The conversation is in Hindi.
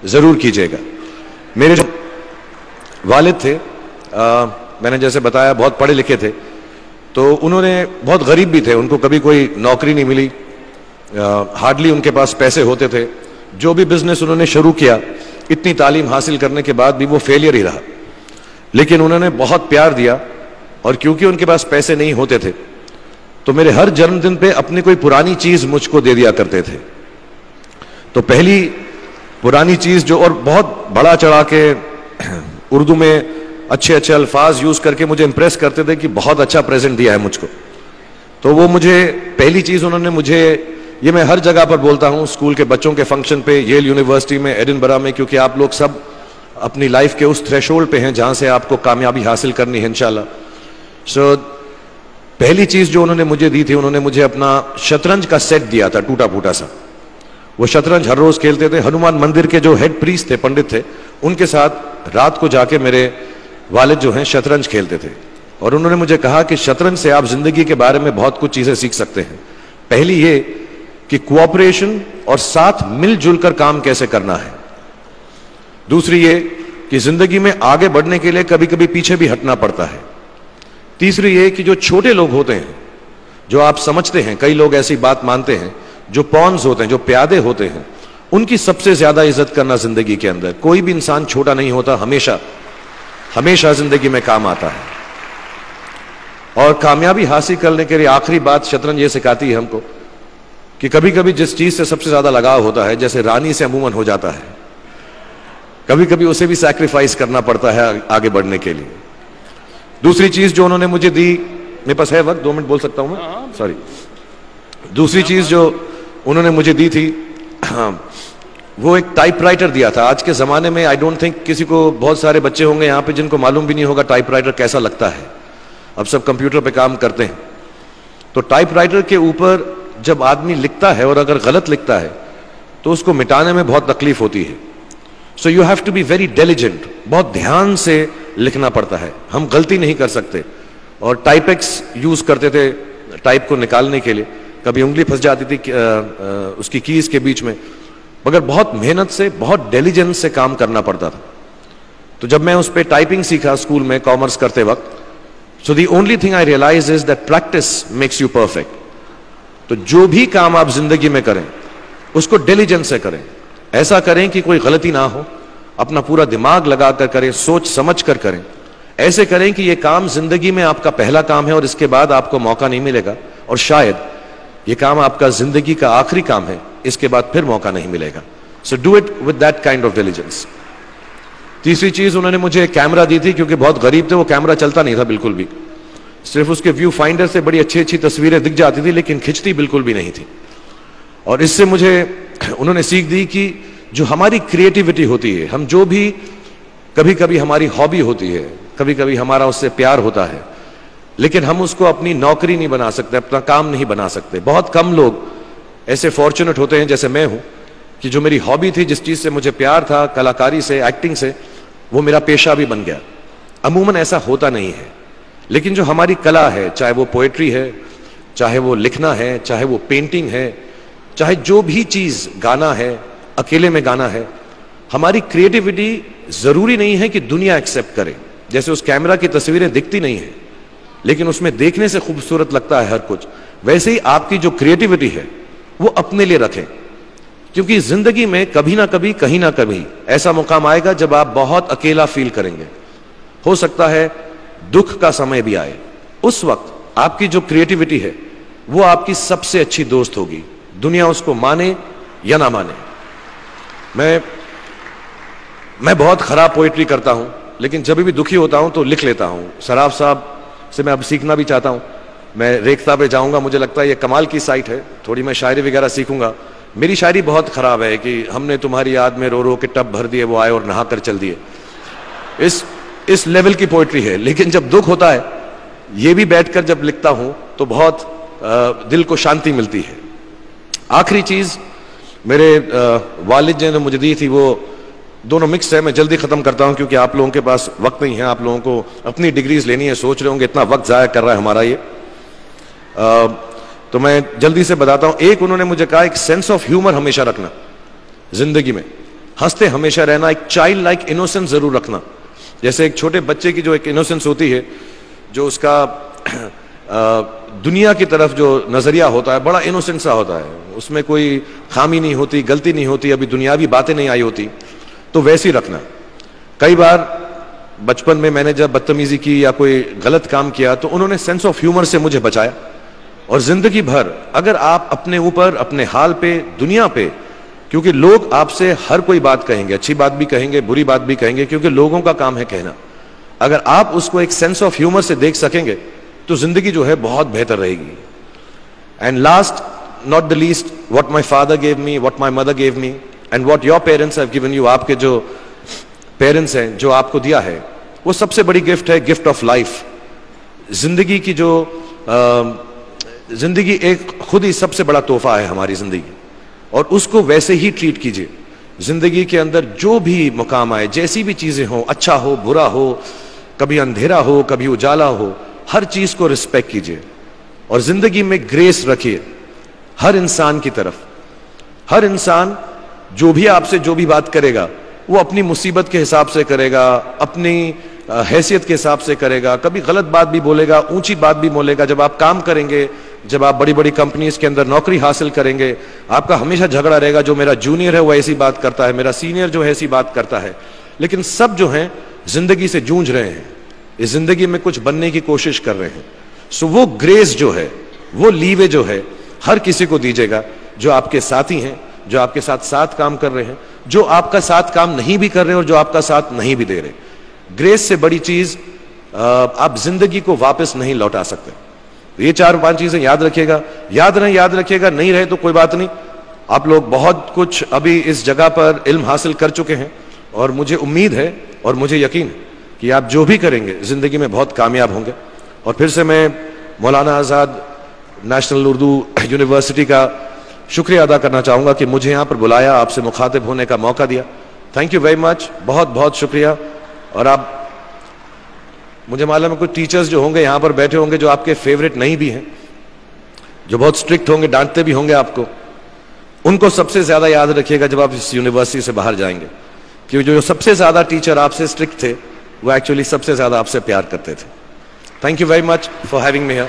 जरूर कीजिएगा। मेरे जो वालिद थे, मैंने जैसे बताया बहुत पढ़े लिखे थे, तो उन्होंने बहुत गरीब भी थे, उनको कभी कोई नौकरी नहीं मिली, हार्डली उनके पास पैसे होते थे। जो भी बिजनेस उन्होंने शुरू किया, इतनी तालीम हासिल करने के बाद भी वो फेलियर ही रहा। लेकिन उन्होंने बहुत प्यार दिया, और क्योंकि उनके पास पैसे नहीं होते थे तो मेरे हर जन्मदिन पे अपनी कोई पुरानी चीज मुझको दे दिया करते थे। तो पहली पुरानी चीज जो, और बहुत बड़ा चढ़ा के उर्दू में अच्छे अच्छे अल्फाज यूज करके मुझे इंप्रेस करते थे कि बहुत अच्छा प्रेजेंट दिया है मुझको। तो वो मुझे पहली चीज उन्होंने मुझे, ये मैं हर जगह पर बोलता हूं, स्कूल के बच्चों के फंक्शन पे, येल यूनिवर्सिटी में, एडिनबरा में, क्योंकि आप लोग सब अपनी लाइफ के उस थ्रेशोल्ड पे हैं जहां से आपको कामयाबी हासिल करनी है इंशाल्लाह। सो पहली चीज जो उन्होंने मुझे दी थी, उन्होंने मुझे अपना शतरंज का सेट दिया था, टूटा फूटा सा। वो शतरंज हर रोज खेलते थे। हनुमान मंदिर के जो हेड प्रीस्ट थे, पंडित थे, उनके साथ रात को जाके मेरे वालिद जो हैं शतरंज खेलते थे। और उन्होंने मुझे कहा कि शतरंज से आप जिंदगी के बारे में बहुत कुछ चीजें सीख सकते हैं। पहली ये कि कोऑपरेशन और साथ मिलजुल कर काम कैसे करना है। दूसरी ये कि जिंदगी में आगे बढ़ने के लिए कभी कभी पीछे भी हटना पड़ता है। तीसरी ये कि जो छोटे लोग होते हैं, जो आप समझते हैं, कई लोग ऐसी बात मानते हैं, जो पॉन्स होते हैं, जो प्यादे होते हैं, उनकी सबसे ज्यादा इज्जत करना जिंदगी के अंदर। कोई भी इंसान छोटा नहीं होता, हमेशा हमेशा जिंदगी में काम आता है। और कामयाबी हासिल करने के लिए आखिरी बात शतरंज ये सिखाती है हमको कि कभी कभी जिस चीज से सबसे ज्यादा लगाव होता है, जैसे रानी से अमूमन हो जाता है, कभी कभी उसे भी सैक्रिफाइस करना पड़ता है आगे बढ़ने के लिए। दूसरी चीज जो उन्होंने मुझे दी, मेरे पास है वक्त, 2 मिनट बोल सकता हूं मैं, सॉरी। दूसरी चीज जो उन्होंने मुझे दी थी, वो एक टाइपराइटर दिया था। आज के जमाने में आई डोंट थिंक किसी को, बहुत सारे बच्चे होंगे यहाँ पे जिनको मालूम भी नहीं होगा टाइपराइटर कैसा लगता है। अब सब कंप्यूटर पे काम करते हैं। तो टाइपराइटर के ऊपर जब आदमी लिखता है और अगर गलत लिखता है तो उसको मिटाने में बहुत तकलीफ होती है। So you have to be very diligent, बहुत ध्यान से लिखना पड़ता है। हम गलती नहीं कर सकते। और टाइपेक्स यूज करते थे टाइप को निकालने के लिए, कभी उंगली फंस जाती थी उसकी कीज के बीच में, मगर बहुत मेहनत से, बहुत डिलिजेंस से काम करना पड़ता था। तो जब मैं उस पर टाइपिंग सीखा स्कूल में कॉमर्स करते वक्त, so the only thing I realise is that practice makes you perfect. तो जो भी काम आप जिंदगी में करें उसको डिलिजेंस से करें, ऐसा करें कि कोई गलती ना हो, अपना पूरा दिमाग लगाकर करें, सोच समझ कर करें। ऐसे करें कि यह काम जिंदगी में आपका पहला काम है और इसके बाद आपको मौका नहीं मिलेगा, और शायद यह काम आपका जिंदगी का आखिरी काम है, इसके बाद फिर मौका नहीं मिलेगा। So do it with that kind of diligence. तीसरी चीज उन्होंने मुझे कैमरा दी थी, क्योंकि बहुत गरीब थे, वो कैमरा चलता नहीं था बिल्कुल भी, सिर्फ उसके व्यू फाइंडर से बड़ी अच्छी अच्छी तस्वीरें दिख जाती थी, लेकिन खिंचती बिल्कुल भी नहीं थी। और इससे मुझे उन्होंने सीख दी कि जो हमारी क्रिएटिविटी होती है, हम जो भी, कभी कभी हमारी हॉबी होती है, कभी कभी हमारा उससे प्यार होता है, लेकिन हम उसको अपनी नौकरी नहीं बना सकते, अपना काम नहीं बना सकते। बहुत कम लोग ऐसे फॉर्चुनेट होते हैं जैसे मैं हूं कि जो मेरी हॉबी थी, जिस चीज से मुझे प्यार था, कलाकारी से, एक्टिंग से, वो मेरा पेशा भी बन गया। अमूमन ऐसा होता नहीं है। लेकिन जो हमारी कला है, चाहे वो पोएट्री है, चाहे वो लिखना है, चाहे वो पेंटिंग है, चाहे जो भी चीज, गाना है, अकेले में गाना है, हमारी क्रिएटिविटी जरूरी नहीं है कि दुनिया एक्सेप्ट करे। जैसे उस कैमरा की तस्वीरें दिखती नहीं है, लेकिन उसमें देखने से खूबसूरत लगता है हर कुछ, वैसे ही आपकी जो क्रिएटिविटी है वो अपने लिए रखें। क्योंकि जिंदगी में कभी ना कभी, कहीं ना कभी ऐसा मुकाम आएगा जब आप बहुत अकेला फील करेंगे। हो सकता है दुख का समय भी आए, उस वक्त आपकी जो क्रिएटिविटी है वो आपकी सबसे अच्छी दोस्त होगी, दुनिया उसको माने या ना माने। मैं बहुत खराब पोएट्री करता हूं, लेकिन जब भी दुखी होता हूं तो लिख लेता हूं। सराफ साहब से मैं अब सीखना भी चाहता हूं। मैं रेखता पे जाऊंगा, मुझे लगता है ये कमाल की साइट है, थोड़ी मैं शायरी वगैरह सीखूंगा। मेरी शायरी बहुत खराब है कि हमने तुम्हारी याद में रो रो के टब भर दिए, वो आए और नहा कर चल दिए। इस लेवल की पोएट्री है। लेकिन जब दुख होता है, ये भी बैठकर जब लिखता हूं तो बहुत दिल को शांति मिलती है। आखिरी चीज मेरे वालिद ने मुझे दी थी, वो दोनों मिक्स है, मैं जल्दी खत्म करता हूं क्योंकि आप लोगों के पास वक्त नहीं है, आप लोगों को अपनी डिग्रीज लेनी है, सोच रहे होंगे इतना वक्त जाया कर रहा है हमारा ये। तो मैं जल्दी से बताता हूं। एक, उन्होंने मुझे कहा एक सेंस ऑफ ह्यूमर हमेशा रखना जिंदगी में। हंसते हमेशा रहना, एक चाइल्ड लाइक इनोसेंस जरूर रखना। जैसे एक छोटे बच्चे की जो एक इनोसेंस होती है, जो उसका दुनिया की तरफ जो नजरिया होता है बड़ा इनोसेंट सा होता है, उसमें कोई खामी नहीं होती, गलती नहीं होती, अभी दुनियावी बातें नहीं आई होती, तो वैसी रखना। कई बार बचपन में मैंने जब बदतमीजी की या कोई गलत काम किया तो उन्होंने सेंस ऑफ ह्यूमर से मुझे बचाया। और जिंदगी भर अगर आप अपने ऊपर, अपने हाल पे, दुनिया पे, क्योंकि लोग आपसे हर कोई बात कहेंगे, अच्छी बात भी कहेंगे, बुरी बात भी कहेंगे, क्योंकि लोगों का काम है कहना। अगर आप उसको एक सेंस ऑफ ह्यूमर से देख सकेंगे तो जिंदगी जो है बहुत बेहतर रहेगी। And last not the least, what my father gave me, what my mother gave me and what your parents have given you, आपके जो पेरेंट्स हैं जो आपको दिया है, वो सबसे बड़ी गिफ्ट है, गिफ्ट ऑफ लाइफ। जिंदगी की जो जिंदगी एक खुद ही सबसे बड़ा तोहफा है हमारी जिंदगी, और उसको वैसे ही ट्रीट कीजिए। जिंदगी के अंदर जो भी मुकाम आए, जैसी भी चीजें हो, अच्छा हो बुरा हो, कभी अंधेरा हो कभी उजाला हो, हर चीज को रिस्पेक्ट कीजिए और जिंदगी में ग्रेस रखिए हर इंसान की तरफ। हर इंसान जो भी आपसे जो भी बात करेगा वो अपनी मुसीबत के हिसाब से करेगा, अपनी हैसियत के हिसाब से करेगा। कभी गलत बात भी बोलेगा, ऊंची बात भी बोलेगा। जब आप काम करेंगे, जब आप बड़ी बड़ी कंपनीज के अंदर नौकरी हासिल करेंगे, आपका हमेशा झगड़ा रहेगा, जो मेरा जूनियर है वो ऐसी बात करता है, मेरा सीनियर जो है ऐसी बात करता है। लेकिन सब जो हैं जिंदगी से जूझ रहे हैं, इस जिंदगी में कुछ बनने की कोशिश कर रहे हैं। सो वो ग्रेस जो है, वो लीवे जो है, हर किसी को दीजिएगा जो आपके साथी हैं, जो आपके साथ साथ काम कर रहे हैं, जो आपका साथ काम नहीं भी कर रहे और जो आपका साथ नहीं भी दे रहे। ग्रेस से बड़ी चीज आप जिंदगी को वापस नहीं लौटा सकते। ये 4-5 चीजें याद रखिएगा। याद रखिएगा, नहीं रहे तो कोई बात नहीं। आप लोग बहुत कुछ अभी इस जगह पर इल्म हासिल कर चुके हैं और मुझे उम्मीद है और मुझे यकीन है कि आप जो भी करेंगे जिंदगी में बहुत कामयाब होंगे। और फिर से मैं मौलाना आज़ाद नेशनल उर्दू यूनिवर्सिटी का शुक्रिया अदा करना चाहूंगा कि मुझे यहां पर बुलाया, आपसे मुखातिब होने का मौका दिया। थैंक यू वेरी मच, बहुत बहुत शुक्रिया। और आप, मुझे मालूम है कुछ टीचर्स जो होंगे यहां पर बैठे होंगे जो आपके फेवरेट नहीं भी हैं, जो बहुत स्ट्रिक्ट होंगे, डांटते भी होंगे आपको, उनको सबसे ज्यादा याद रखिएगा जब आप इस यूनिवर्सिटी से बाहर जाएंगे, क्योंकि जो सबसे ज्यादा टीचर आपसे स्ट्रिक्ट थे वो एक्चुअली सबसे ज्यादा आपसे प्यार करते थे। Thank you very much for having me here.